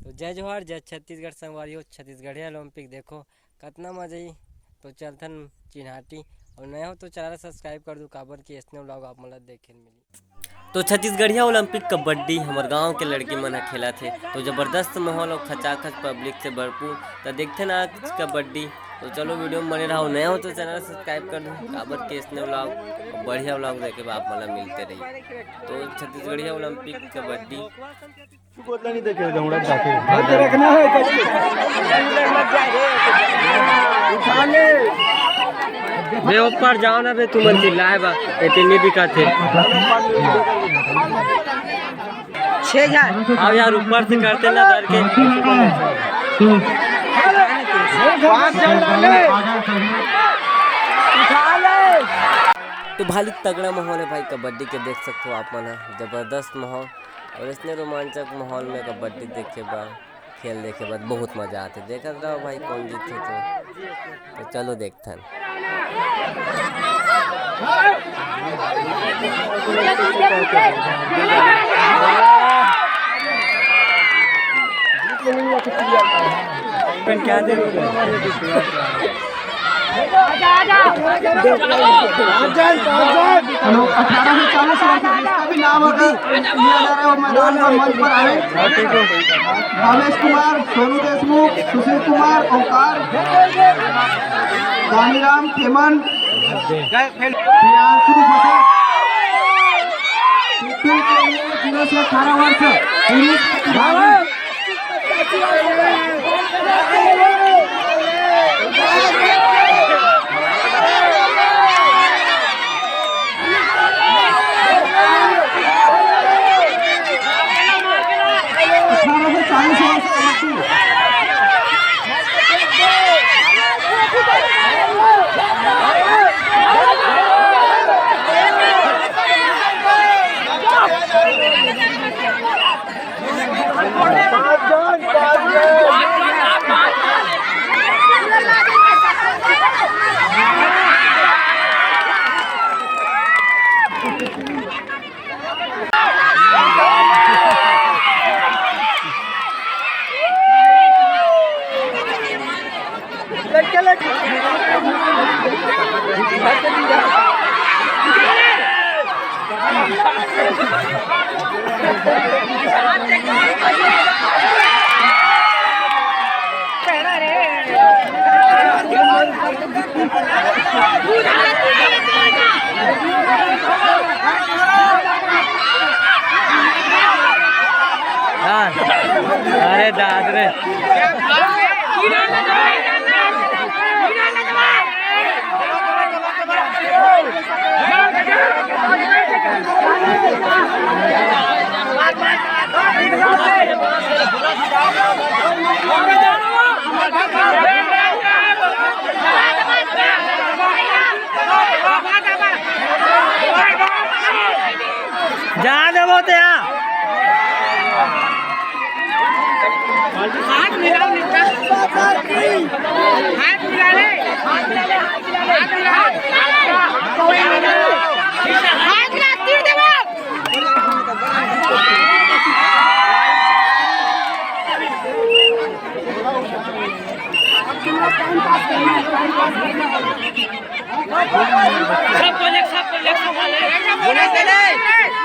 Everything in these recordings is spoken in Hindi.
तो जय जोहार, जय छत्तीसगढ़ संगवारी हो। छत्तीसगढ़िया ओलंपिक देखो कितना मजा ही। तो चलथन चिन्हाटी और नया हो तो चैनल सब्सक्राइब कर दो काबर की इसने व्लॉग आप मतलब देखे मिली। तो छत्तीसगढ़िया ओलंपिक कबड्डी हमारे गांव के लड़की मन खेला थे। तो जबरदस्त माहौल और खचाखच पब्लिक से भरपूर। तो देखते ना आज कबड्डी। तो चलो वीडियो में बने रहो, नया हो तो चैनल सब्सक्राइब कर दो काबर के इसने व्लॉग और बढ़िया व्लॉग देखे आप मतलब मिलते रही। तो छत्तीसगढ़िया ओलंपिक कबड्डी नहीं देखे रखना है बे ऊपर जाओ ना बे, तू मन चिल्लाए बा इतनी दिक्कत है। 6000 अब यार ऊपर से करते ना डर के। तो भाई तगड़ा माहौल है भाई कबड्डी के, देख सकते हो आप मन जबरदस्त माहौल और इसने रोमांचक माहौल में कबड्डी देखे बाद खेल देखे बाद बहुत मजा आते। देखत रहो भाई कौन जीते तो चलो देखते हैं। क्या दे 1840 जिसका भी नाम होगा मैदान पर मंच पर आए। रमेश कुमार, सोनू देशमुख, सुशील कुमार, ओंकार, दानीराम खेमन, प्रियांशु बसंत, 0 से 18 वर्ष अरे दाद रे जा देवो ते हाथ मिला ले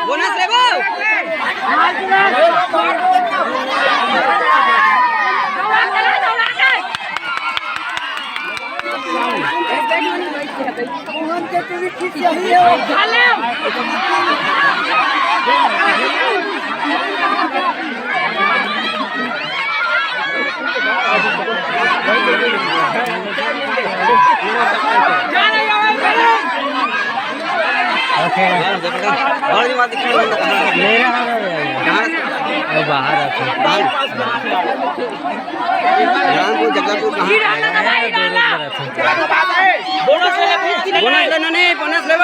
बोनस ले वो बाहर बोनस ले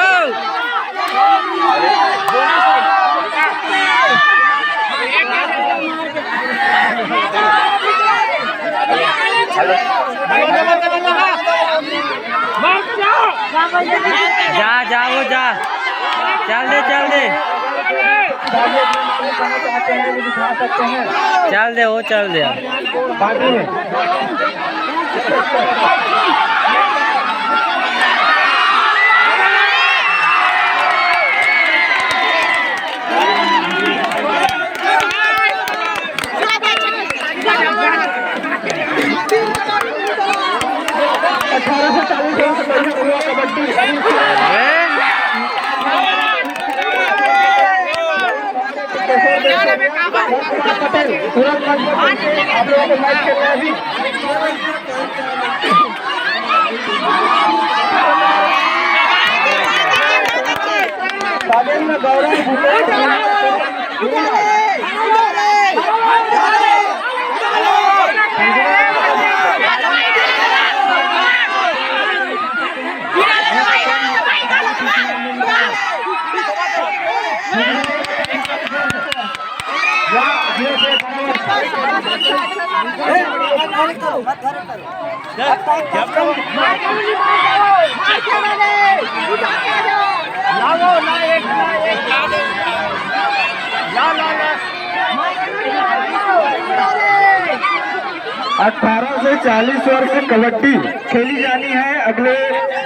जा जा वो जा चल दे खिलाड़ी अपने नाम लिखाना चाहते हैं वो दिखा सकते हैं चल दे वो चल दे पार्टी में। तुरंत आप लोगों को मैच खेलना है अभी। साबिन में गौरव 18 से 40 वर्ष कबड्डी खेली जानी है। अगले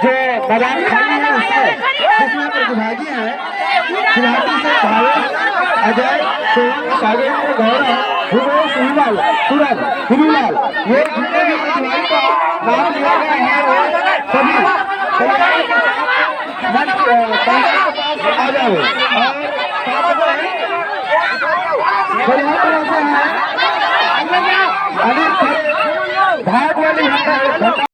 जो मैदान खाली है उसमें जिसमें प्रतिभागी हैं गुवाहाटी से भावेश, अजय, सोहन, सागर, गौरव, भूपेश, सुनीलाल, सूरज, हिरूलाल, ये जितने भी प्रतिभागी का नाम लिया गया है वो सभी मंच के पास आ जाओ और भाग वाली